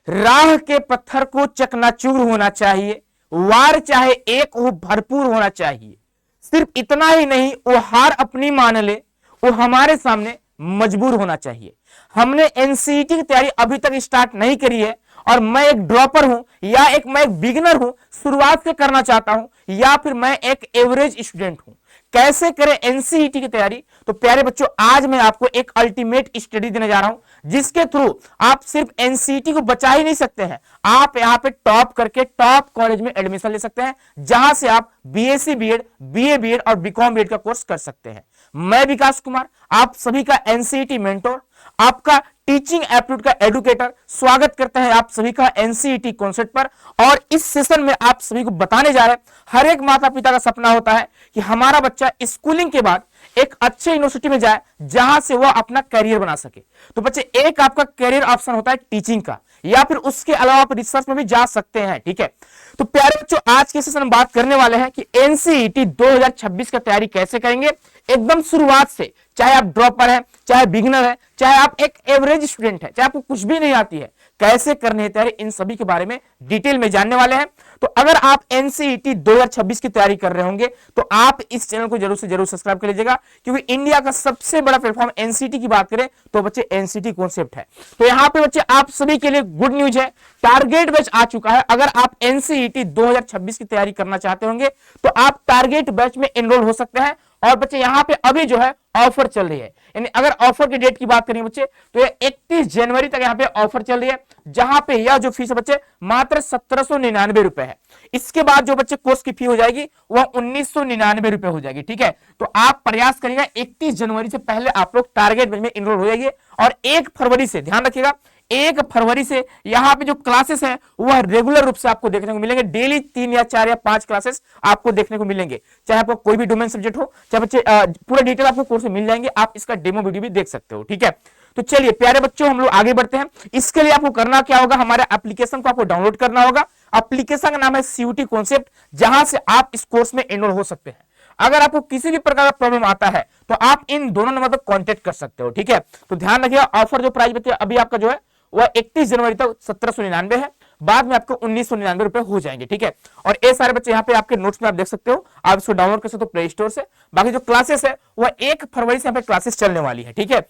राह के पत्थर को चकनाचूर होना चाहिए, वार चाहे एक वो भरपूर होना चाहिए। सिर्फ इतना ही नहीं, वो हार अपनी मान ले, वो हमारे सामने मजबूर होना चाहिए। हमने एनसीईटी की तैयारी अभी तक स्टार्ट नहीं करी है और मैं एक ड्रॉपर हूं या मैं एक बिगिनर हूं, शुरुआत से करना चाहता हूं, या फिर मैं एक एवरेज स्टूडेंट हूं। कैसे करें एनसीईटी की तैयारी? तो प्यारे बच्चों, आज मैं आपको एक अल्टीमेट स्टडी देने जा रहा हूं, जिसके थ्रू आप सिर्फ एनसीईटी को बचा ही नहीं सकते हैं, आप यहां पे टॉप करके टॉप कॉलेज में एडमिशन ले सकते हैं, जहां से आप बीएससी बीएड, बीए बीएड और बीकॉम बीएड का कोर्स कर सकते हैं। मैं विकास कुमार, आप सभी का एनसीईटी मेंटोर, आपका टीचिंग एप्टीट्यूड का एडुकेटर, स्वागत करते हैं आप सभी का एनसीईटी कॉन्सेप्ट पर। और इस सेशन में आप सभी को बताने जा रहे हैं, हर एक माता पिता का सपना होता है कि हमारा बच्चा स्कूलिंग के बाद एक अच्छे यूनिवर्सिटी में जाए जहां से वह अपना करियर बना सके। तो बच्चे, एक आपका करियर ऑप्शन होता है टीचिंग का, या फिर उसके अलावा आप रिसर्च में भी जा सकते हैं। ठीक है, तो प्यारे बच्चों, आज के सेशन में बात करने वाले हैं कि एनसीईटी 2026 का तैयारी कैसे करेंगे, एकदम शुरुआत से। चाहे आप ड्रॉपर हैं, चाहे बिगिनर है, चाहे आप एक एवरेज स्टूडेंट है, चाहे आपको कुछ भी नहीं आती है, कैसे करनी है तैयारी, इन सभी के बारे में डिटेल में जानने वाले हैं। तो अगर आप एनसीईटी 2026 की तैयारी कर रहे होंगे तो आप इस चैनल को जरूर से जरूर सब्सक्राइब कर लीजिएगा, क्योंकि इंडिया का सबसे बड़ा प्लेटफॉर्म एनसीईटी की बात करें तो बच्चे एनसीईटी कॉन्सेप्ट है। तो यहां पे बच्चे आप सभी के लिए गुड न्यूज है, टारगेट बैच आ चुका है। अगर आप एनसीईटी 2026 की तैयारी करना चाहते होंगे तो आप टारगेट बैच में एनरोल हो सकते हैं। और बच्चे, यहां पे अभी जो है ऑफर चल रही है, यानी अगर ऑफर की डेट की बात करें बच्चे, तो ये 31 जनवरी तक यहां पे ऑफर चल रही है, जहां पे यह जो फीस है बच्चे मात्र 1799 रुपए है। इसके बाद जो बच्चे कोर्स की फी हो जाएगी वह 1999 रुपए हो जाएगी। ठीक है, तो आप प्रयास करिएगा 31 जनवरी से पहले आप लोग टारगेट बैच में एनरोल हो जाइए। और 1 फरवरी से ध्यान रखिएगा, 1 फरवरी से यहाँ पे जो क्लासेस हैं वह रेगुलर रूप से आपको देखने को मिलेंगे। डेली 3 या 4 या 5 क्लासेस आपको देखने को मिलेंगे, चाहे आपको कोई भी डोमेन सब्जेक्ट हो, चाहे बच्चे पूरा डिटेल आपको कोर्स में मिल जाएंगे, आप इसका डेमो वीडियो भी देख सकते हो। ठीक है, तो चलिए प्यारे बच्चों, हम लोग आगे बढ़ते हैं। इसके लिए आपको करना क्या होगा, हमारे एप्लीकेशन को आपको डाउनलोड करना होगा। एप्लीकेशन का नाम है सीयूटी कॉन्सेप्ट, जहां से आप इस कोर्स में एनरोल हो सकते हैं। अगर आपको किसी भी प्रकार का प्रॉब्लम आता है तो आप इन दोनों नंबर पर कांटेक्ट कर सकते हो। ठीक है, तो ध्यान रखिएगा, ऑफर जो प्राइस बच्चे अभी आपका जो है वह 31 जनवरी तक 1799 है, बाद में आपको 1999 रुपए हो जाएंगे। ठीक है, और ये सारे बच्चे यहाँ पे आपके नोट्स में आप देख सकते हो, आप इसको डाउनलोड कर सकते हो प्ले स्टोर से। बाकी जो क्लासेस है वह 1 फरवरी से यहाँ पे क्लासेस चलने वाली है। ठीक है,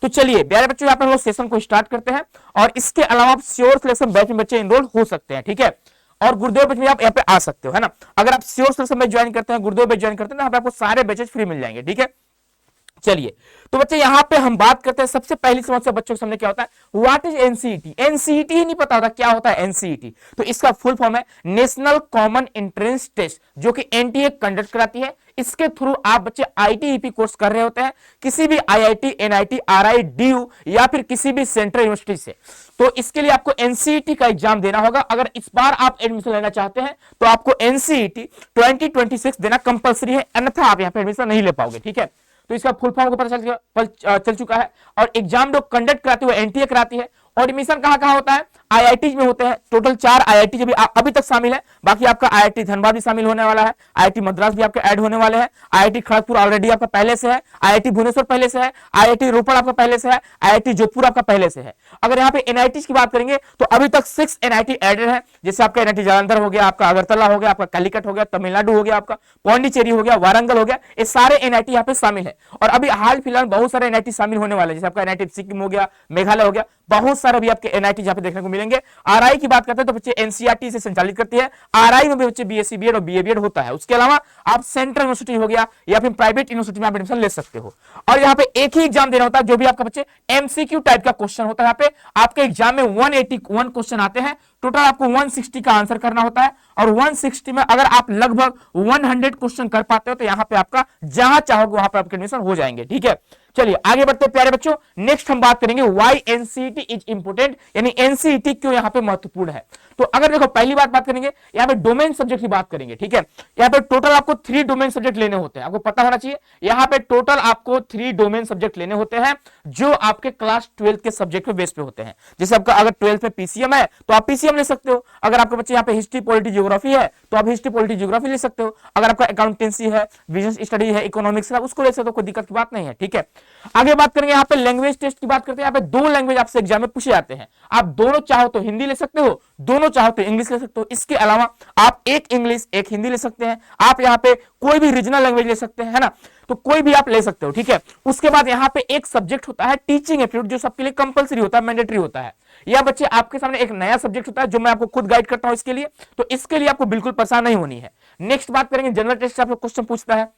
तो चलिए प्यारे बच्चों, यहाँ पे हम लोग सेशन को स्टार्ट करते हैं। और इसके अलावा आप श्योर सिलेक्शन बैच में बच्चे एनरोल हो सकते हैं। ठीक है, और गुरुदेव बैच में आप यहाँ पे आ सकते हो, है ना। अगर आप श्योर सिलेक्शन बैच ज्वाइन करते हैं, गुरुदेव बैच ज्वाइन करते हैं, यहाँ पे आपको सारे बैचेस फ्री मिल जाएंगे। ठीक है, चलिए तो बच्चे, यहां पे हम बात करते हैं, सबसे पहली समस्या बच्चों के सामने क्या होता है, व्हाट इज एनसीईटी। एनसीईटी ही नहीं पता होता क्या होता है एनसीईटी। तो इसका फुल फॉर्म है नेशनल कॉमन एंट्रेंस टेस्ट, जो कि एनटीए कंडक्ट कराती है। इसके थ्रू आप बच्चे आईटीईपी कोर्स कर रहे होते हैं, किसी भी आईआईटी, एनआईटी, आरआई, डीयू या फिर किसी भी सेंट्रल यूनिवर्सिटी से। तो इसके लिए आपको एनसीईटी का एग्जाम देना होगा। अगर इस बार आप एडमिशन लेना चाहते हैं तो आपको एनसीईटी 2026 देना कंपलसरी है, अन्यथा आप यहाँ पे एडमिशन नहीं ले पाओगे। ठीक है, तो इसका फुल फॉर्म को पता चल चुका है। और एग्जाम जो कंडक्ट कराती है वो एनटीए कराती है। और एडमिशन कहां कहां होता है, आईआईटी में होते हैं। टोटल 4 आईआईटी अभी तक शामिल है, बाकी आपका आईआईटी धनबाद भी शामिल होने वाला है, आईआईटी मद्रास भी आपके ऐड होने वाले हैं, आईआईटी खड़गपुर ऑलरेडी आपका पहले से है, आईआईटी भुवनेश्वर पहले से है, आईआईटी रोपड़ आपका पहले से है, आईआईटी जोधपुर आपका पहले से है। अगर यहाँ पे एनआईटी की बात करेंगे तो अभी तक 6 एनआईटी एडेड है, जैसे आपका एनआईटी जालंधर हो गया, आपका अगरतला हो गया, आपका कालीकट हो गया, तमिलनाडु हो गया, आपका पौंडीचेरी हो गया, वारंगल हो गया, ये सारे एनआईटी यहाँ पे शामिल है। और अभी हाल फिलहाल बहुत सारे एनआईटी शामिल होने वाले हैं, जैसे आपका एनआईटी सिक्किम हो गया, मेघालय हो गया, बहुत सारे भी आपके एनआईटी यहाँ पे देखने को मिलेंगे। आरआई की बात करते हैं तो बच्चे एनसीईआरटी से संचालित करती है, आरआई में भी बच्चे बीएससी बीएड और बीए बीएड होता है। उसके अलावा आप सेंट्रल यूनिवर्सिटी हो गया या फिर प्राइवेट यूनिवर्सिटी में आप एडमिशन ले सकते हो। और यहाँ पे एक ही एग्जाम देना होता है, जो भी आपका बच्चे एमसीक्यू टाइप का क्वेश्चन होता है। यहाँ पे आपके एग्जाम में 181 क्वेश्चन आते हैं, टोटल आपको 160 का आंसर करना होता है। और 160 में अगर आप लगभग 100 क्वेश्चन कर पाते हो तो यहाँ पे आपका जहां चाहोगे वहां पे आपके एडमिशन हो जाएंगे। ठीक है, चलिए आगे बढ़ते हैं प्यारे बच्चों। नेक्स्ट हम बात करेंगे व्हाई एनसीईटी इज इंपोर्टेंट, यानी एनसीईटी क्यों यहाँ पे महत्वपूर्ण है। तो अगर देखो, पहली बात करेंगे यहाँ पे डोमेन सब्जेक्ट की बात करेंगे। ठीक है, यहाँ पे टोटल आपको 3 डोमेन सब्जेक्ट लेने होते हैं, आपको पता होना चाहिए। यहाँ पे टोटल आपको 3 डोमेन सब्जेक्ट लेने होते हैं, जो आपके क्लास 12 के सब्जेक्ट पे बेस पे होते हैं। जैसे आपका अगर 12th में पीसीएम है तो आप पीसीएम पीसीएम ले सकते हो। अगर आपके बच्चे यहाँ पे हिस्ट्री पॉलिटी ज्योग्राफी है तो आप हिस्ट्री पॉलिटी ज्योग्राफी ले सकते हो। अगर आपका अकाउंटेंसी है, बिजनेस स्टडी है, इकोनॉमिक्स है, उसको ले सकते हो, कोई दिक्कत की बात नहीं है। ठीक है, आगे बात करेंगे यहाँ पे लैंग्वेज टेस्ट की बात करते हैं। यहाँ पे 2 लैंग्वेज आपसे एग्जाम में पूछे जाते हैं। आप दोनों चाहो तो हिंदी ले सकते हो, दोनों चाहो तो इंग्लिश ले सकते हो। इसके अलावा आप एक इंग्लिश एक हिंदी ले सकते हैं। आप यहाँ पे कोई भी रीजनल लैंग्वेज ले सकते हैं, है ना, तो कोई भी आप ले सकते हो। ठीक है, उसके बाद यहाँ पे एक सब्जेक्ट होता है टीचिंग एप्टीट्यूड, जो सबके लिए कंपलसरी होता है, मैंडेटरी होता है। या बच्चे आपके सामने एक नया सब्जेक्ट होता है जो मैं आपको खुद गाइड करता हूं इसके लिए, तो इसके लिए आपको बिल्कुल परेशान नहीं होनी है। नेक्स्ट बात करेंगे जनरल टेस्ट से आपको क्वेश्चन पूछता है,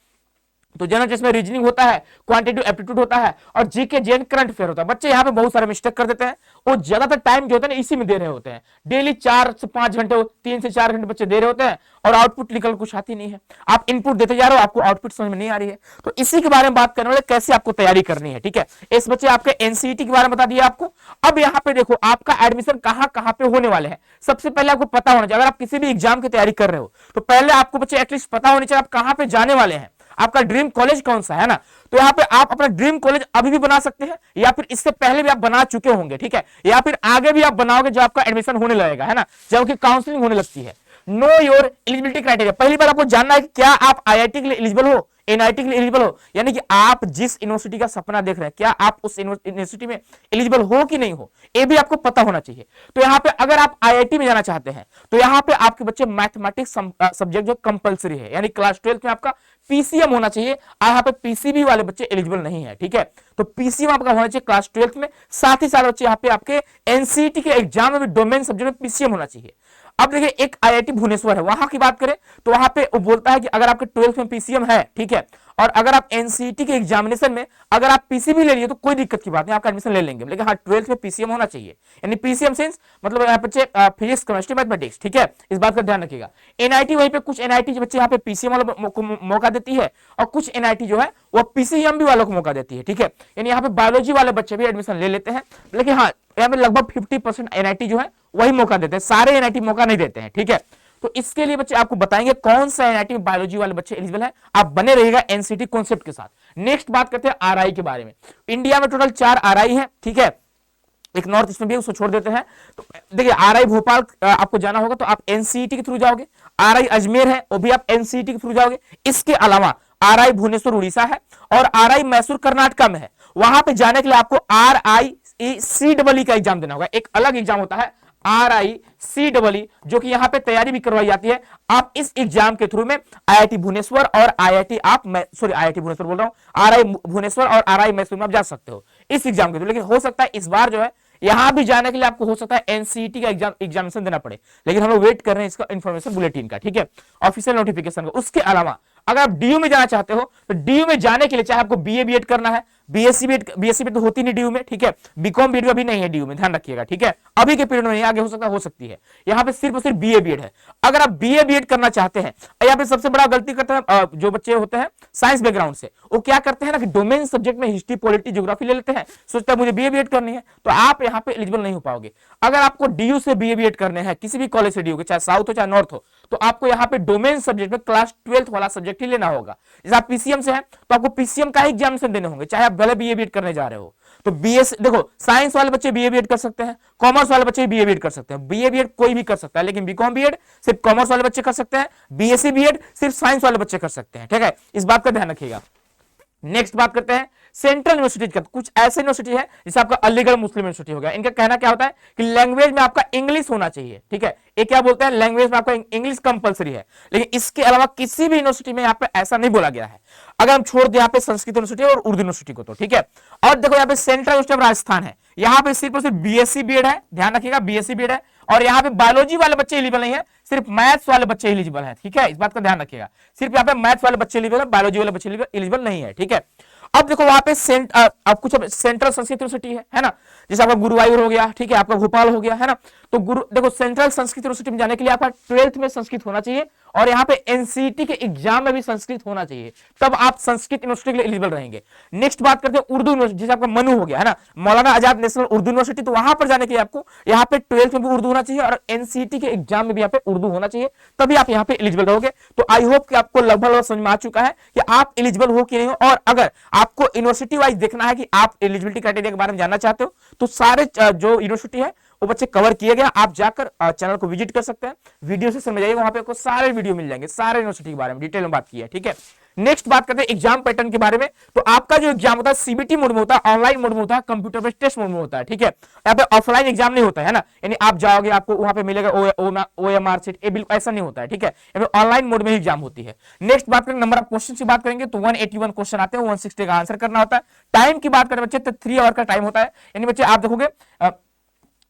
तो जनरल टेस्ट में रीजनिंग होता है, क्वांटिटेटिव एप्टीट्यूड होता है और जीके जेन करंट अफेयर होता है। बच्चे यहाँ पे बहुत सारे मिस्टेक कर देते हैं, वो ज्यादातर टाइम जो होता है ना इसी में दे रहे होते हैं। डेली 4 से 5 घंटे, 3 से 4 घंटे बच्चे दे रहे होते हैं और आउटपुट निकल कुछ आती नहीं है। आप इनपुट देते जा रहे हो, आपको आउटपुट समझ में नहीं आ रही है। तो इसी के बारे में बात करने वाले, कैसे आपको तैयारी करनी है। ठीक है, इस बच्चे आपके एनसीईटी के बारे में बता दिया आपको। अब यहाँ पे देखो आपका एडमिशन कहाँ कहाँ पे होने वाले हैं, सबसे पहले आपको पता होना चाहिए। अगर आप किसी भी एग्जाम की तैयारी कर रहे हो तो पहले आपको बच्चे एटलीस्ट पता होनी चाहिए आप कहाँ पे जाने वाले हैं, आपका ड्रीम कॉलेज कौन सा है ना। तो यहाँ पे आप अपना ड्रीम कॉलेज अभी भी बना सकते हैं, या फिर इससे पहले भी आप बना चुके होंगे। ठीक है, या फिर आगे भी आप बनाओगे जब आपका एडमिशन होने लगेगा, है ना, जबकि काउंसलिंग होने लगती है। नो योर एलिजिबिलिटी क्राइटेरिया, पहली बार आपको जानना है कि क्या आप आईआईटी के लिए एलिजिबल हो, एनआईटी के लिए एलिजिबल हो, यानी कि आप जिस यूनिवर्सिटी का सपना देख रहे हैं क्या आप उस यूनिवर्सिटी में एलिजिबल हो कि नहीं हो, ये भी आपको पता होना चाहिए। तो यहाँ पे अगर आप आईआईटी में जाना चाहते हैं तो यहाँ पे आपके बच्चे मैथमेटिक्स सब्जेक्ट जो कंपलसरी है, यानी क्लास 12 में आपका पीसीएम होना चाहिए। यहाँ पे पीसीबी वाले बच्चे एलिजिबल नहीं है। ठीक है, तो पीसीएम आपका होना चाहिए क्लास 12 में। साथ ही साथ बच्चे यहाँ पे आपके एनसीईटी के एग्जाम में भी डोमेन सब्जेक्ट में पीसीएम होना चाहिए। अब देखिए एक आईआईटी भुवनेश्वर है, वहां की बात करें तो वहां पे वो बोलता है कि अगर आपके 12th में पीसीएम है, ठीक है, और अगर आप एनसीईटी के एग्जामिनेशन में अगर आप पीसीबी ले लिए तो कोई दिक्कत की बात नहीं, आपका एडमिशन ले लेंगे। लेकिन हाँ 12th में पीसीएम होना चाहिए, यानी पीसीएम सेंस मतलब यहाँ बच्चे फिजिक्स केमिस्ट्री मैथमेटिक्स। ठीक है, इस बात का ध्यान रखिएगा। एनआईटी वहीं पे कुछ एनआईटी बच्चे यहाँ पे पीसीएम वालों को मौका देती है और कुछ एनआईटी जो है वो पीसीएम भी वालों को मौका देती है। ठीक है, यानी यहाँ पे बायोलॉजी वाले बच्चे भी एडमिशन ले लेते हैं, लेकिन हाँ यहाँ पे लगभग 50% एनआईटी जो है वही मौका देते हैं, सारे एनआईटी मौका नहीं देते हैं। ठीक है, तो इसके लिए बच्चे आपको बताएंगे कौन सा एनआईटी में बायोलॉजी वाले बच्चे एलिजिबल है। आप बने रहिएगा एनसीटी कॉन्सेप्ट के साथ। नेक्स्ट बात करते हैं आरआई के बारे में। इंडिया में टोटल 4 आरआई है। ठीक है, एक नॉर्थ ईस्ट में भी, उसको छोड़ देते हैं। तो देखिए आरआई भोपाल आपको जाना होगा तो आप एनसीईटी के थ्रू जाओगे। आरआई अजमेर है, वो भी आप एनसीईटी के थ्रू जाओगे। इसके अलावा आरआई भुवनेश्वर उड़ीसा है और आरआई मैसूर कर्नाटका में है। वहां पे जाने के लिए आपको RICEE का एग्जाम देना होगा। एक अलग एग्जाम होता है RICEE, जो कि यहाँ पे तैयारी भी करवाई जाती है। आप इस एग्जाम के थ्रू में आईआईटी भुवनेश्वर और आईआईटी आईआईटी भुवनेश्वर बोल रहा हूँ, आरआई भुवनेश्वर और आरआई मैसूर में आप जा सकते हो इस एग्जाम के थ्रू। लेकिन हो सकता है इस बार जो है यहां भी जाने के लिए आपको हो सकता है एनसीईटी का एग्जामिनेशन देना पड़े, लेकिन हम लोग वेट कर रहे हैं इसका इन्फॉर्मेशन बुलेटिन का। ठीक है, ऑफिशियल नोटिफिकेशन का। उसके अलावा अगर आप डीयू में जाना चाहते हो तो डीयू में जाने के लिए चाहे आपको बीए बीएड करना है, बीएससी बीएड तो होती नहीं डीयू में। ठीक है, बीकॉम बीएड अभी नहीं है डीयू में, ध्यान रखिएगा। ठीक है, अभी के पीरियड में नहीं, आगे हो सकती है। यहाँ पे सिर्फ और सिर्फ बीए बीएड है। अगर आप बीए बीएड करना चाहते हैं, यहाँ पे सबसे बड़ा गलती करते हैं जो बच्चे होते हैं साइंस बैकग्राउंड से, वो क्या करते हैं ना कि डोमेन सब्जेक्ट में हिस्ट्री पॉलिटी ज्योग्राफी ले लेते हैं, सोचते हैं मुझे बीए बीएड करनी है, तो आप यहाँ पे एलिजिबल नहीं हो पाओगे। अगर आपको डीयू से बीए बीएड करने हैं, किसी भी कॉलेज से डीयू के, चाहे साउथ हो चाहे नॉर्थ हो, तो आपको यहाँ पे डोमेन सब्जेक्ट में क्लास 12th वाला सब्जेक्ट ही लेना होगा। जैसे आप पीसीएम से हैं तो आपको पीसीएम का ही एग्जामिनेशन देने होंगे, चाहे आप भले बीए बीएड करने जा रहे हो। तो बीएस देखो, साइंस वाले बच्चे बीए बीएड कर सकते हैं, कॉमर्स वाले बच्चे बीए बीएड कर सकते हैं। बीए बीएड कोई भी कर सकता है, लेकिन बीकॉम बीएड सिर्फ कॉमर्स वाले बच्चे कर सकते हैं, बीएससी बीएड सिर्फ साइंस वाले बच्चे कर सकते हैं। ठीक है, इस बात का ध्यान रखिएगा। नेक्स्ट बात करते हैं सेंट्रल यूनिवर्सिटी का। कुछ ऐसे यूनिवर्सिटी है जैसे आपका अलीगढ़ मुस्लिम यूनिवर्सिटी हो गया, इनका कहना क्या होता है कि लैंग्वेज में आपका इंग्लिश होना चाहिए। ठीक है, ये क्या बोलते हैं, लैंग्वेज में आपका इंग्लिश कंपलसरी है। लेकिन इसके अलावा किसी भी यूनिवर्सिटी में यहाँ पे ऐसा नहीं बोला गया है। अगर हम छोड़ दें यहाँ पे संस्कृत यूनिवर्सिटी और उर्दू यूनिवर्सिटी को तो ठीक है। और देखो यहाँ पे सेंट्रल यूनिवर्सिटी ऑफ राजस्थान है, यहाँ पे सिर्फ और सिर्फ बीएससी बीएड है, ध्यान रखिएगा बीएससी बीएड है। और यहाँ पे बायोलॉजी वाले बच्चे एलिजिबल नहीं है, सिर्फ मैथ्स वाले बच्चे एलिजिबल है। ठीक है, इस बात का ध्यान रखिएगा, सिर्फ यहाँ पे मैथ्स वाले बच्चे एलिजिबल है, बायोलॉजी वाले बच्चे एलिजिबल नहीं है। ठीक है, अब देखो वहां पे अब कुछ सेंट्रल संस्कृत यूनिवर्सिटी है ना, जैसे आपका गुरुवायूर हो गया, ठीक है, आपका भोपाल हो गया, है ना। तो देखो सेंट्रल संस्कृत यूनिवर्सिटी में जाने के लिए आपका 12th में संस्कृत होना चाहिए और यहाँ पे एनसीईटी के एग्जाम में भी संस्कृत होना चाहिए, तब आप संस्कृत यूनिवर्सिटी के लिए एलिजिबल रहेंगे। नेक्स्ट बात करते हैं उर्दू यूनिवर्सिटी, जैसे आपका मनु हो गया, है ना, मौलाना आजाद नेशनल उर्दू यूनिवर्सिटी। तो वहां पर जाने के लिए आपको यहाँ पे 12th में भी उर्दू होना चाहिए और एनसीईटी के एग्जाम में भी यहाँ पे उर्दू होना चाहिए, तभी आप यहाँ पे एलिजिबल रहोगे। तो आई होप कि आपको लगभग समझ में आ चुका है कि आप एलिजिबल हो कि नहीं हो। और अगर आपको यूनिवर्सिटी वाइज देखना है कि आप एलिजिबिलिटी क्राइटेरिया के बारे में जानना चाहते हो तो सारे जो यूनिवर्सिटी है वो बच्चे कवर किए गए। आप जाकर चैनल को विजिट कर सकते हैं, वीडियो सेक्शन में जाइए, वहां पे आपको सारे वीडियो मिल जाएंगे, सारे यूनिवर्सिटी के बारे में डिटेल में बात की है, ठीक है। नेक्स्ट बात करते हैं एग्जाम पैटर्न के बारे में। तो आपका जो एग्जाम होता है सीबीटी मोड में होता है, ऑनलाइन मोड में होता है, कंप्यूटर बेस्ड टेस्ट मोड में होता है, ठीक है। यहाँ पे ऑफलाइन एग्जाम नहीं होता है ना, यानी आप जाओगे आपको वहां पे मिलेगा OMR सीट, ये बिल्कुल ऐसा नहीं होता है, ठीक है। यहाँ पे ऑनलाइन मोड में ही एग्जाम होती है। नेक्स्ट बात करें नंबर ऑफ क्वेश्चन की बात करेंगे तो 181 क्वेश्चन आते हैं, 160 का आंसर करना होता है। टाइम की बात करें बच्चे तो 3 आवर का टाइम होता है, यानी बच्चे आप देखोगे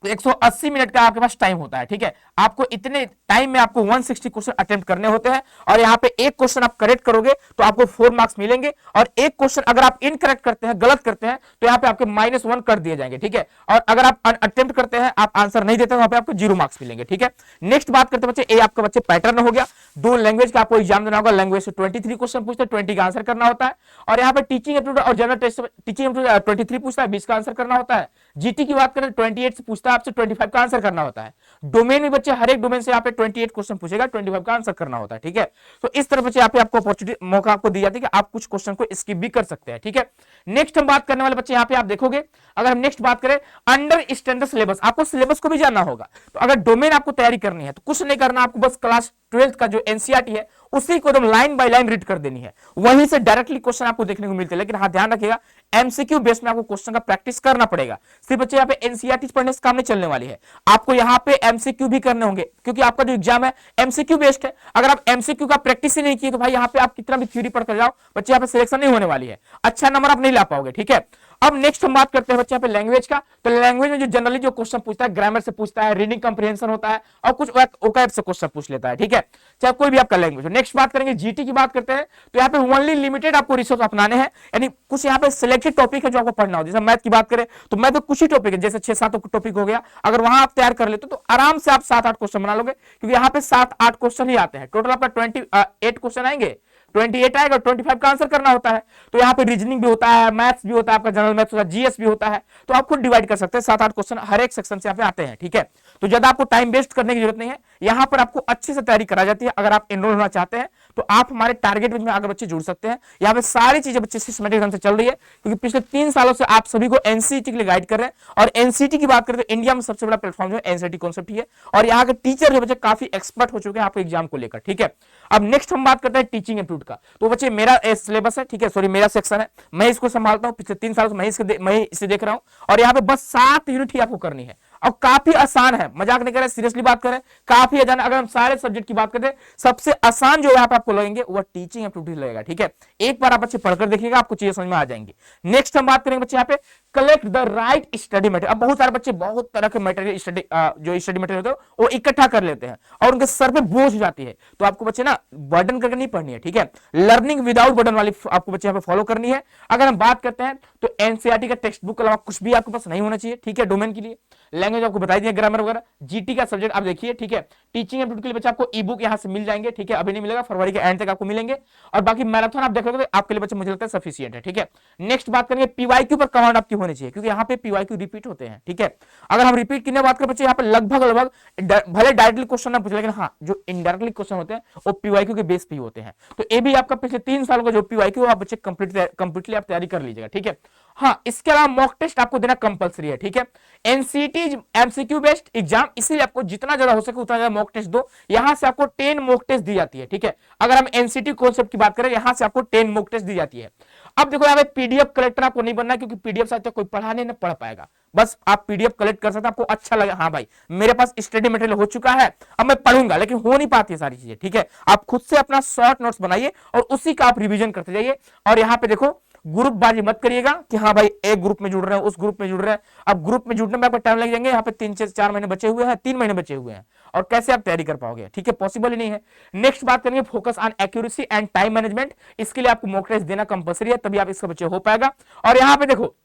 180 मिनट का आपके पास टाइम होता है, ठीक है। आपको इतने टाइम में आपको 160 क्वेश्चन अटेम्प्ट करने होते हैं, और यहाँ पे एक क्वेश्चन आप करेक्ट करोगे तो आपको 4 मार्क्स मिलेंगे, और एक क्वेश्चन अगर आप इनकरेक्ट करते हैं, गलत करते हैं, तो यहाँ पे आपके -1 कर दिए जाएंगे, ठीक है। और अगर आप अटेम्प्ट करते हैं, आप आंसर नहीं देते हैं, वहां पे आपको 0 मार्क्स मिलेंगे, ठीक है। नेक्स्ट बात करते हैं बच्चे, ये आपका बच्चे पैटर्न हो गया। 2 लैंग्वेज का आपको एग्जाम देना होगा, लैंग्वेज से 23 क्वेश्चन पूछते हैं, 20 का आंसर करना होता है। और यहाँ पे टीचिंग एप्टीट्यूड और जनरल टेस्ट, टीचिंग एप्टीट्यूड 23 पूछता है, 20 का आंसर करना होता है। जीटी की बात करें 28 से पूछता है, आपसे 25 का आंसर करना होता है। डोमेन में बच्चे हर एक डोमेन से यहाँ पे 28 क्वेश्चन पूछेगा, 25 का आंसर करना होता है, ठीक है। तो इस तरह बच्चे यहाँ पे आपको अपॉर्चुनिटी, मौका आपको दी जाती है कि आप कुछ क्वेश्चन को स्किप भी कर सकते हैं, ठीक है। नेक्स्ट हम बात करने वाले बच्चे यहाँ पे आप देखोगे, अगर हम नेक्स्ट बात करें अंडर स्टैंडर्ड सिलेबस, आपको सिलेबस को भी जानना होगा। तो अगर डोमेन आपको तैयारी करनी है तो कुछ नहीं करना, आपको बस क्लास 12 का जो एनसीईआरटी है उसी को एकदम लाइन बाय लाइन रीड कर देनी है, वहीं से डायरेक्टली क्वेश्चन आपको देखने को मिलते हैं। लेकिन हाँ ध्यान रखिएगा, एमसीक्यू बेस में आपको क्वेश्चन का प्रैक्टिस करना पड़ेगा। सिर्फ बच्चे यहाँ पे एनसीईआरटी पढ़ने से काम नहीं चलने वाली है, आपको यहाँ पे एमसीक्यू भी करने होंगे, क्योंकि आपका जो एग्जाम है एमसीक्यू बेस्ड है। अगर आप एमसीक्यू का प्रैक्टिस ही नहीं किए तो भाई यहाँ पे आप कितना भी थ्योरी पढ़कर जाओ, बच्चे यहाँ पे सिलेक्शन नहीं होने वाली है, अच्छा नंबर आप नहीं ला पाओगे, ठीक है। अब नेक्स्ट हम बात करते हैं बच्चे यहाँ पे लैंग्वेज का। तो लैंग्वेज में जो जनरली जो क्वेश्चन पूछता है, ग्रामर से पूछता है, रीडिंग कंप्रीहेंशन होता है, और कुछ ओकैब से क्वेश्चन पूछ लेता है, ठीक है, चाहे कोई भी आपका लैंग्वेज हो। नेक्स्ट बात करेंगे जीटी की बात करते हैं, तो यहाँ पे ओनली लिमिटेड आपको रिसोर्स अपनाने हैं, यानी कुछ यहाँ पे सिलेक्टेड टॉपिक है जो आपको पढ़ना हो। जैसे मैथ की बात करें तो मैथ तो कुछ ही टॉपिक है, जैसे 6-7 टॉपिक हो गया, अगर वहां आप तैयार कर लेते तो आराम से आप 7-8 क्वेश्चन बना लोगे, क्योंकि यहाँ पे 7-8 क्वेश्चन ही आते हैं। टोटल आपका 28 क्वेश्चन आएंगे, 28 आएगा, 25 का आंसर करना होता है। तो यहाँ पे रीजनिंग भी होता है, मैथ्स भी होता है, आपका जनरल मैथ्स होता है, जीएस भी होता है, तो आप खुद डिवाइड कर सकते हैं। 7-8 क्वेश्चन हर एक सेक्शन से यहाँ पे आते हैं, ठीक है। तो ज्यादा आपको टाइम वेस्ट करने की जरूरत नहीं है, यहाँ पर आपको अच्छे से तैयारी करा जाती है। अगर आप एनरोल होना चाहते हैं तो आप हमारे टारगेट में अगर बच्चे जुड़ सकते हैं। यहाँ पे सारी चीजें बच्चे सिस्टमेटिक ढंग से चल रही है, क्योंकि पिछले 3 सालों से आप सभी को एनसीईटी के लिए गाइड कर रहे हैं। और एनसीईटी की बात करें तो इंडिया में सबसे बड़ा प्लेटफॉर्म जो है एनसीईटी कॉन्सेप्ट ही है, और यहाँ के टीचर जो बच्चे काफी एक्सपर्ट हो चुके हैं आपके एग्जाम को लेकर, ठीक है। अब नेक्स्ट हम बात करते हैं टीचिंग एप्टीट्यूड का। तो बच्चे मेरा सिलेबस है, ठीक है, सॉरी मेरा सेक्शन है, मैं इसको संभालता हूँ पिछले 3 सालों से, मैं इसे देख रहा हूँ। और यहाँ पे बस 7 यूनिट ही आपको करनी है, और काफी आसान है, मजाक नहीं करें, सीरियसली बात करें, काफी आसान। अगर हम सारे सब्जेक्ट की बात करें, सबसे आसान जो यहाँ पे आपको लगेंगे वो टीचिंग एप्टीट्यूड लगेगा, ठीक है। एक बार आप बच्चे पढ़कर देखिएगा, आपको चीजें समझ में आ जाएंगी। नेक्स्ट हम बात करेंगे बच्चे यहाँ पे collect the right study material. अब बहुत सारे बच्चे बहुत तरह के मटेरियल जो स्टडी मटेरियल होते हैं वो इकट्ठा कर लेते हैं, और उनके सर पे बोझ हो जाती है। तो आपको बच्चे ना बर्डन करके नहीं पढ़नी है, ठीक है, लर्निंग विदाउट बर्डन वाली आपको बच्चे यहाँ पे फॉलो करनी है। अगर हम बात करते हैं तो एनसीईआरटी का टेक्स्ट बुक के अलावा कुछ भी आपके पास नहीं होना चाहिए, ठीक है। डोमेन के लिए लैंग्वेज आपको बताई दी, ग्रामर वगैरह। जीटी का सब्जेक्ट आप देखिए, ठीक है। टीचिंग एप्टीट्यूड के लिए बच्चे आपको ई बुक यहाँ से मिल जाएंगे, ठीक है, अभी नहीं मिलेगा, फरवरी के एंड तक आपको मिलेंगे। और बाकी मैराथन आप देख लोगे आपके लिए बच्चे, मुझे लगता है सफिशिएंट है, ठीक है। नेक्स्ट बात करेंगे पीवाईक्यू पर कमांड आपकी होनी चाहिए, क्योंकि यहाँ पे पीवाईक्यू रिपीट होते हैं, ठीक है। अगर हम रिपीट की बात करें बच्चे, यहाँ पे लगभग भले डायरेक्टली क्वेश्चन ना पूछे, लेकिन हाँ जो इनडायरेक्टली क्वेश्चन होते हैं वो पीवाईक्यू के बेस पे होते हैं। तो ये भी आपका पिछले 3 सालों का जो पीवाईक्यू आप बच्चे कंप्लीटली आप तैयारी कर लीजिएगा, ठीक है। हाँ, इसके अलावा मॉक टेस्ट आपको देना कंपलसरी है, ठीक है। एनसीईटी एमसीक्यू बेस्ड एग्जाम, इसीलिए आपको जितना ज्यादा हो सके उतना ज्यादा मॉक टेस्ट दो। यहां से आपको 10 मॉक टेस्ट दी जाती है, ठीक है। अगर हम एनसीईटी कॉन्सेप्ट की बात करें, यहां से आपको 10 मॉक टेस्ट दी जाती है। अब देखो यहाँ पे पीडीएफ कलेक्टर आपको नहीं बनना, क्योंकि पीडीएफ साथ कोई पढ़ाने न पढ़ पाएगा। बस आप पीडीएफ कलेक्ट कर सकते हैं, आपको अच्छा लगे, हाँ भाई मेरे पास स्टडी मटेरियल हो चुका है, अब मैं पढ़ूंगा, लेकिन हो नहीं पाती है सारी चीजें, ठीक है। आप खुद से अपना शॉर्ट नोट्स बनाइए और उसी का आप रिवीजन करते जाइए। और यहाँ पे देखो ग्रुप बाजी मत करिएगा कि हाँ भाई एक ग्रुप में जुड़ रहे हैं, उस ग्रुप में जुड़ रहे हैं। अब ग्रुप में जुड़ने में आपको टाइम लग जाएंगे, यहाँ पे 3-4 महीने बचे हुए हैं, 3 महीने बचे हुए हैं, और कैसे आप तैयारी कर पाओगे, ठीक है, पॉसिबल ही नहीं है। नेक्स्ट बात करेंगे focus on accuracy and time management. इसके लिए आपको मॉक टेस्ट देना कंपलसरी है, तभी आप इसका बच्चे हो पाएगा। और यहाँ पे देखो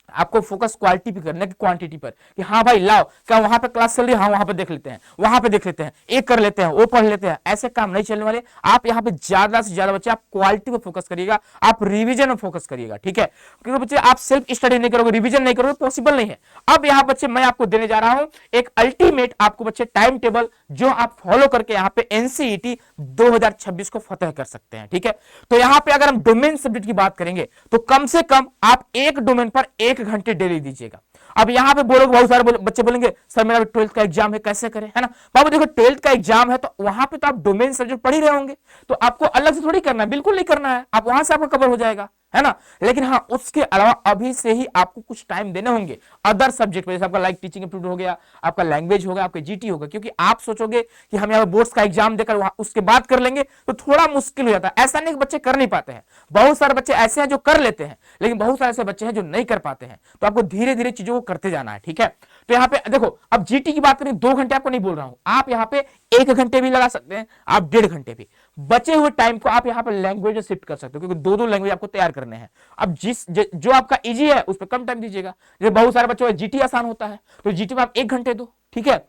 आपको फोकस क्वालिटी पे करना है कि क्वांटिटी पर, कि हाँ भाई लाओ, क्या वहां पे क्लास चल रही है, हाँ वहां पे देख लेते हैं, वहां पे देख लेते हैं, एक कर लेते हैं, वो पढ़ लेते हैं, ऐसे काम नहीं चलने वाले। आप यहाँ पे ज्यादा से ज्यादा बच्चे आप क्वालिटी पे फोकस करिएगा, आप रिवीजन में फोकस करिएगा, ठीक है। क्योंकि बच्चे आप सेल्फ स्टडी नहीं करोगे, रिवीजन नहीं करोगे, पॉसिबल नहीं है। अब यहाँ बच्चे मैं आपको देने जा रहा हूं एक अल्टीमेट आपको बच्चे टाइम टेबल, जो आप फॉलो करके यहाँ पे एनसीईटी 2026 को फतेह कर सकते हैं, ठीक है। तो यहाँ पे अगर हम डोमेन सब्जेक्ट की बात करेंगे तो कम से कम आप एक डोमेन पर 1 घंटे डेली दीजिएगा। अब यहाँ पे बोलोगे, बहुत सारे बच्चे बोलेंगे सर मेरा 12th का एग्जाम है, कैसे करें, है ना। बाबू देखो 12th का एग्जाम है तो वहां पे तो आप डोमेन सब्जेक्ट पढ़ ही रहे होंगे, तो आपको अलग से थोड़ी करना है, बिल्कुल नहीं करना है, आप वहां से आपका कवर हो जाएगा, है ना। लेकिन हाँ, उसके अलावा अभी से ही आपको कुछ टाइम देने होंगे अदर सब्जेक्ट में, जैसे आपका लाइक टीचिंग एप्टीट्यूड हो गया, आपका लैंग्वेज हो गया, आपका जीटी होगा। क्योंकि आप सोचोगे कि हम यहाँ बोर्ड्स का एग्जाम देकर वहां उसके बाद कर लेंगे तो थोड़ा मुश्किल हो जाता है। ऐसा नहीं कि बच्चे कर नहीं पाते हैं, बहुत सारे बच्चे ऐसे हैं जो कर लेते हैं, लेकिन बहुत सारे ऐसे बच्चे हैं जो नहीं कर पाते हैं। तो आपको धीरे धीरे चीजों को करते जाना है, ठीक है। तो यहाँ पे देखो, अब जीटी की बात करें, 2 घंटे आपको नहीं बोल रहा हूं, आप यहाँ पे 1 घंटे भी लगा सकते हैं, आप 1.5 घंटे भी, बचे हुए टाइम को आप यहाँ पे लैंग्वेज में शिफ्ट कर सकते हो, क्योंकि 2-2 लैंग्वेज आपको तैयार करने हैं। अब जो आपका इजी है उस पर कम टाइम दीजिएगा। जैसे बहुत सारे बच्चों को जीटी आसान होता है, तो जीटी में आप 1 घंटे दो, ठीक है,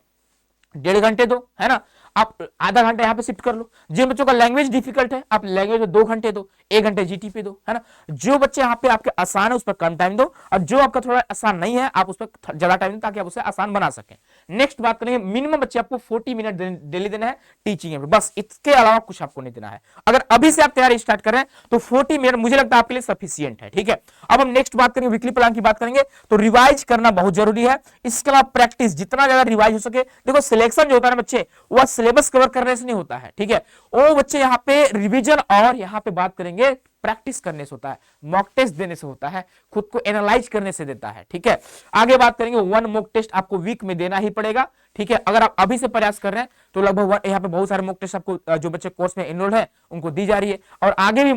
1.5 घंटे दो, है ना, आप आधा घंटा यहाँ पे शिफ्ट कर लो। जिन बच्चों का लैंग्वेज डिफिकल्ट है, आप लैंग्वेज में 2 घंटे दो, 1 घंटे जीटी पे दो, है ना। जो बच्चे यहाँ पे आपके आसान है उस पर कम टाइम दो, और जो आपका थोड़ा आसान नहीं है आप उस पर ज्यादा टाइम दो, ताकि आप उसे आसान बना सकें। नेक्स्ट बात करेंगे, मिनिमम बच्चे आपको 40 मिनट डेली देना है टीचिंग में, बस इसके अलावा कुछ आपको नहीं देना है। अगर अभी से आप तैयारी स्टार्ट कर रहे हैं तो 40 मिनट मुझे लगता है आपके लिए सफिशियंट है, ठीक है। अब हम नेक्स्ट बात करेंगे, वीकली प्लान की बात करेंगे। तो रिवाइज करना बहुत जरूरी है, इसके अलावा प्रैक्टिस जितना ज्यादा रिवाइज हो सके। देखो सिलेक्शन जो होता है ना बच्चे, वह सिलेबस कवर करने से नहीं होता है, ठीक है, वो बच्चे यहाँ पे रिवीजन और यहाँ पे बात करेंगे प्रैक्टिस करने से होता है, मॉक टेस्ट देने से होता है, खुद को एनालाइज करने से देता है, ठीक है। आगे बात करेंगे, 1 मॉक टेस्ट आपको वीक में देना ही पड़ेगा, ठीक है। अगर आप अभी से प्रयास कर रहे हैं तो लगभग यहाँ पे बहुत सारे मॉक टेस्ट आपको, जो बच्चे कोर्स में एनरोल्ड है उनको दी जा रही है, और आगे भी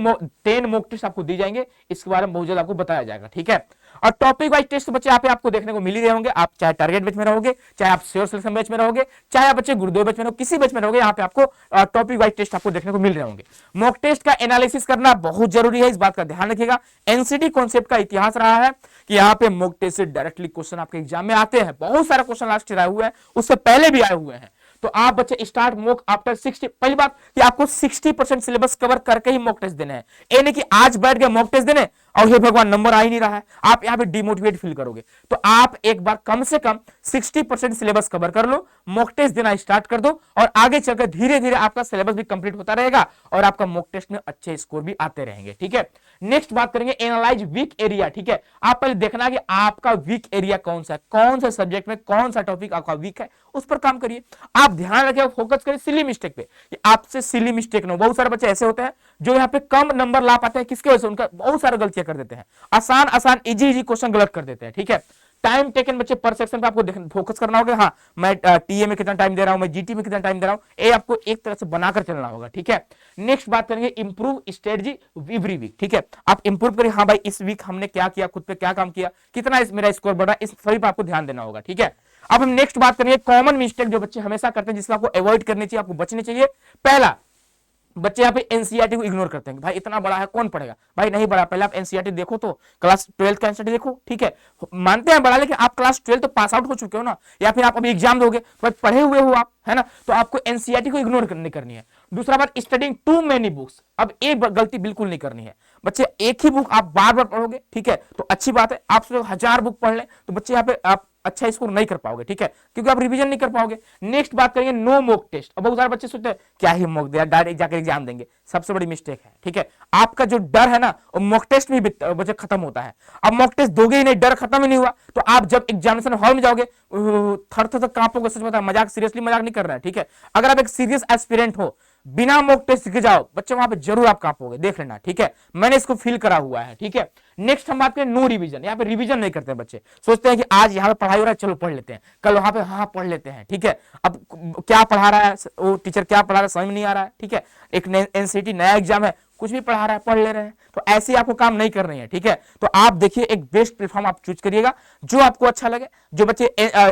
10 मॉक टेस्ट आपको दी जाएंगे, इसके बारे में बहुत जल्द आपको बताया जाएगा, ठीक है। और टॉपिक वाइज टेस्ट बच्चे यहाँ पे आपको देखने को मिल ही रहे होंगे, आप चाहे टारगेट बैच में रहोगे, चाहे आप श्योर सिलेक्शन बैच में रहोगे, चाहे आप बच्चे गुरुदेव बैच में रहो, किसी बैच में रहोगे, यहाँ पे आपको टॉपिक वाइज टेस्ट आपको देखने को मिल रहे होंगे। मॉक टेस्ट का एनालिसिस करना बहुत जरूरी है, इस बात का ध्यान रखिएगा। एनसीटी कॉन्सेप्ट का इतिहास रहा है कि यहाँ पे मॉक टेस्ट से डायरेक्टली क्वेश्चन आपके एग्जाम में आते हैं, बहुत सारे क्वेश्चन लास्ट ईयर आए हुए हैं, उससे पहले भी आए हुए हैं। तो आप बच्चे स्टार्ट मॉक आफ्टर 60, पहली बात कि आपको 60% सिलेबस कवर करके ही मॉक टेस्ट देने हैं, ये नहीं कि आज बैठ गए मॉक टेस्ट देने और हे भगवान नंबर आ ही नहीं रहा है, आप यहाँ पे डिमोटिवेट फील करोगे। तो आप एक बार कम से कम 60% सिलेबस कवर कर लो, मॉक टेस्ट देना स्टार्ट कर दो, और आगे चलकर धीरे धीरे आपका सिलेबस भी कंप्लीट होता रहेगा और आपका मॉक टेस्ट में अच्छे स्कोर भी आते रहेंगे, ठीक है। नेक्स्ट बात करेंगे, एनालाइज वीक एरिया, ठीक है। आप पहले देखना कि आपका वीक एरिया कौन सा है, कौन सा सब्जेक्ट में कौन सा टॉपिक आपका वीक है, उस पर काम करिए। आप ध्यान रखिए, फोकस करिए सिली मिस्टेक पे, कि आपसे सिली मिस्टेक ना हो। बहुत सारे बच्चे ऐसे होते हैं जो यहाँ पे कम नंबर ला पाते हैं, किसके वजह से, उनका बहुत सारी गलतियां कर देते हैं, आसान इजी क्वेश्चन गलत कर देते हैं, ठीक है। टाइम टेकन बच्चे पर सेक्शन पे आपको फोकस करना होगा, हाँ मैं टीए में कितना टाइम दे रहा हूं, मैं जीटी में कितना टाइम दे रहा हूं, ये आपको एक तरह से बनाकर चलना होगा, ठीक है। नेक्स्ट बात करेंगे, इंप्रूव स्ट्रेटजी एवरी वीक, ठीक है। आप इंप्रूव करिए, हाँ भाई इस वीक हमने क्या किया, खुद पे क्या काम किया, कितना मेरा स्कोर बढ़ा, इस सभी पर आपको ध्यान देना होगा, ठीक है। अब हम नेक्स्ट बात करेंगे, कॉमन मिस्टेक जो बच्चे हमेशा करते हैं, जिसको आपको अवॉइड करनी चाहिए, आपको बचनी चाहिए। पहला, बच्चे यहाँ पे एनसीईआरटी को इग्नोर करते हैं, भाई इतना बड़ा है कौन पढ़ेगा, भाई नहीं बड़ा, पहले आप एनसीईआरटी देखो, तो क्लास 12 का एनसीईआरटी देखो, ठीक है। मानते हैं बड़ा, लेकिन आप क्लास 12 तो पास आउट हो चुके हो ना, या फिर आप अभी एग्जाम दोगे, तो पढ़े हुए हो आप, है ना, तो आपको एनसीईआरटी को इग्नोर नहीं करनी है। दूसरा बात, स्टडिंग टू मेनी बुक्स, अब एक गलती बिल्कुल नहीं करनी है बच्चे, एक ही बुक आप बार बार पढ़ोगे, ठीक है, तो अच्छी बात है। आप 1000 बुक पढ़ लें तो बच्चे यहाँ पे आप अच्छा स्कोर नहीं कर पाओगे, ठीक है, क्योंकि आप रिवीजन नहीं कर पाओगे। नेक्स्ट बात करेंगे, नो मॉक टेस्ट। अब बहुत सारे बच्चे सोचते हैं क्या ही मॉक दिया, डायरेक्ट जाकर एग्जाम देंगे, सबसे बड़ी मिस्टेक है, ठीक है। आपका जो डर है ना, वो मॉक टेस्ट में बच्चे खत्म होता है। अब मॉक टेस्ट दोगे ही नहीं, डर खत्म ही नहीं हुआ, तो आप जब एग्जामिनेशन हॉल में जाओगे थर थर कांपोगे, सच बता, मजाक सीरियसली मजाक नहीं कर रहा है, ठीक है। अगर आप एक सीरियस एस्पिरेंट हो, बिना मॉक टेस्ट के जाओ बच्चे, वहां पे जरूर आप कांपोगे, देख लेना, ठीक है, मैंने इसको फील करा हुआ है, ठीक है। नेक्स्ट हम बात करें, नो रिवीजन। यहाँ पे रिवीजन नहीं करते बच्चे, सोचते हैं कि आज यहाँ पे पढ़ाई हो रहा है, चलो पढ़ लेते हैं, कल वहां पे हाँ पढ़ लेते हैं, ठीक है। अब क्या पढ़ा रहा है वो टीचर, क्या पढ़ा रहा है समझ में नहीं आ रहा है, ठीक है। एक एनसीटी नया एग्जाम है, कुछ भी पढ़ा रहा है, पढ़ ले रहे हैं, तो ऐसे आपको काम नहीं कर रही है, ठीक है। तो आप देखिए एक बेस्ट प्लेटफॉर्म आप चूज करिएगा, जो आपको अच्छा लगे, जो बच्चे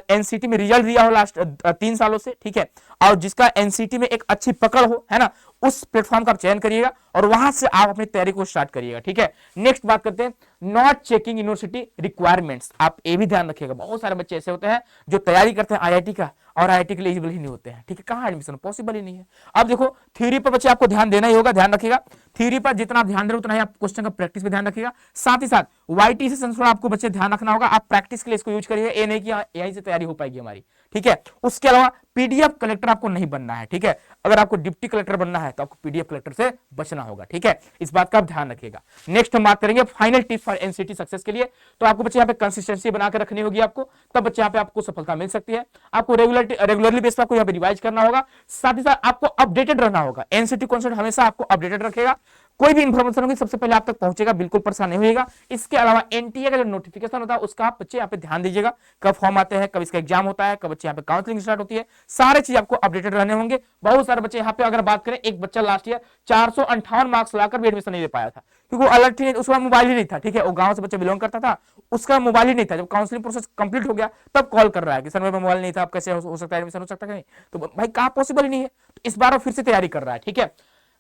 एनसीटी में रिजल्ट दिया हो लास्ट 3 सालों से, ठीक है, और जिसका एनसीटी में एक अच्छी पकड़ हो, है ना, उस प्लेटफॉर्म का आप चयन करिएगा और वहां से आप अपनी तैयारी को स्टार्ट करिएगा, ठीक है। नेक्स्ट बात करते हैं, नॉट चेकिंग यूनिवर्सिटी रिक्वायरमेंट्स। आप ये भी ध्यान रखिएगा, बहुत सारे बच्चे ऐसे होते हैं जो तैयारी करते हैं आईआईटी का और आईआईटी के लिए एलिजिबल ही नहीं होते हैं, ठीक है, कहां एडमिशन पॉसिबल ही नहीं है। अब देखो थ्योरी पर बच्चे आपको ध्यान देना ही होगा, ध्यान रखिएगा, थ्योरी पर जितना ध्यान दे उतना ही आप क्वेश्चन का प्रैक्टिस पे ध्यान रखिएगा, साथ ही साथ YT से संस्करण आपको बच्चे ध्यान रखना होगा, आप प्रैक्टिस के लिए इसको यूज करिए, ये नहीं कि यहीं से तैयारी हो पाएगी हमारी, ठीक है। उसके अलावा PDF कलेक्टर आपको नहीं बनना है, ठीक है। अगर आपको डिप्टी कलेक्टर बनना है तो आपको PDF कलेक्टर से बचना होगा, ठीक है। इस बात का आप ध्यान रखिएगा। नेक्स्ट हम बात करेंगे final tips for NCT success के लिए। तो आपको बच्चे यहाँ पे कंसिस्टेंसी बनाकर रखनी होगी आपको, तब बच्चे यहाँ पे आपको सफलता मिल सकती है। आपको रेगुलरली बेस पर आपको यहाँ पे रिवाइज करना होगा, साथ ही साथ आपको अपडेटेड रहना होगा। NCT कॉन्सेप्ट हमेशा आपको अपडेटेड रखेगा, कोई भी इंफॉर्मेशन होगी सबसे पहले आप तक पहुंचेगा, बिल्कुल परेशान नहीं होगा। इसके अलावा NTA का जो नोटिफिकेशन होता है उसका आप बच्चे यहाँ पे ध्यान दीजिएगा, कब फॉर्म आते हैं, कब इसका एग्जाम होता है, कब बच्चे यहाँ पे काउंसलिंग स्टार्ट होती है, सारे चीज आपको अपडेटेड रहने होंगे। बहुत सारे बच्चे यहाँ पे अगर बात करें, एक बच्चा लास्ट ईयर 458 मार्क्स लाकर भी एडमिशन नहीं ले पाया था, क्योंकि वो अलर्ट ही नहीं, उसका मोबाइल ही नहीं था, ठीक है। वो गांव से बच्चा बिलोंग करता था, उसका मोबाइल ही नहीं था। जब काउंसलिंग प्रोसेस कंप्लीट हो गया तब कॉल कर रहा है कि सर मेरे मोबाइल नहीं था, अब कैसे हो सकता है, एडमिशन हो सकता है नहीं। तो भाई कहाँ पॉसिबल ही नहीं है। तो इस बार वो फिर से तैयारी कर रहा है, ठीक है।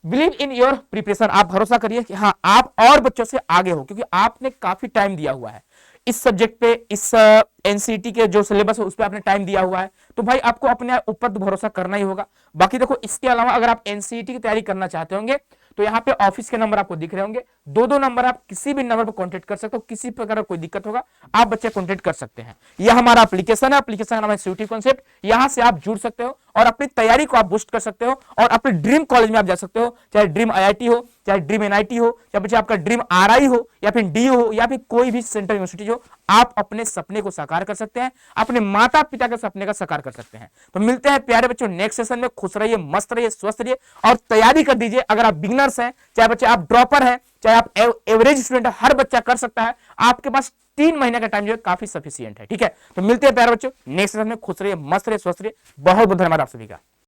बिलीव इन योर प्रिपरेशन, आप भरोसा करिए कि हाँ आप और बच्चों से आगे हो, क्योंकि आपने काफी टाइम दिया हुआ है इस सब्जेक्ट पे, इस NCT के जो सिलेबस है उस पे आपने टाइम दिया हुआ है, तो भाई आपको अपने ऊपर तो भरोसा करना ही होगा। बाकी देखो, इसके अलावा अगर आप NCT की तैयारी करना चाहते होंगे तो यहाँ पे ऑफिस के नंबर आपको दिख रहे होंगे, दो नंबर, आप किसी भी नंबर पर कांटेक्ट कर सकते हो, किसी प्रकार का कोई दिक्कत होगा आप बच्चे कांटेक्ट कर सकते हैं। यह हमारा एप्लीकेशन है, एप्लीकेशन का नाम है CUET कॉन्सेप्ट। यहां से आप जुड़ सकते हो और अपनी तैयारी को आप बूस्ट कर सकते हो और अपने ड्रीम कॉलेज में आप जा सकते हो, चाहे ड्रीम IIT हो, चाहे ड्रीम NIT हो, या बच्चे आपका ड्रीम RI हो, या फिर DU हो, या फिर कोई भी सेंट्रल यूनिवर्सिटी हो, आप अपने सपने को साकार कर सकते हैं, अपने माता पिता के सपने का साकार कर सकते हैं। तो मिलते हैं प्यारे बच्चों नेक्स्ट सेशन में। खुश रहिए, मस्त रहिए, स्वस्थ रहिए और तैयारी कर दीजिए। अगर आप बिगनर्स हैं, चाहे बच्चे आप ड्रॉपर हैं, चाहे आप एवरेज स्टूडेंट, हर बच्चा कर सकता है। आपके पास 3 महीने का टाइम जो है काफी सफिशिएंट है, ठीक है। तो मिलते हैं प्यारे बच्चों नेक्स्ट सेशन में। खुश रहिए, मस्त रहिए, स्वस्थ रहिए। बहुत बहुत धन्यवाद आप सभी का।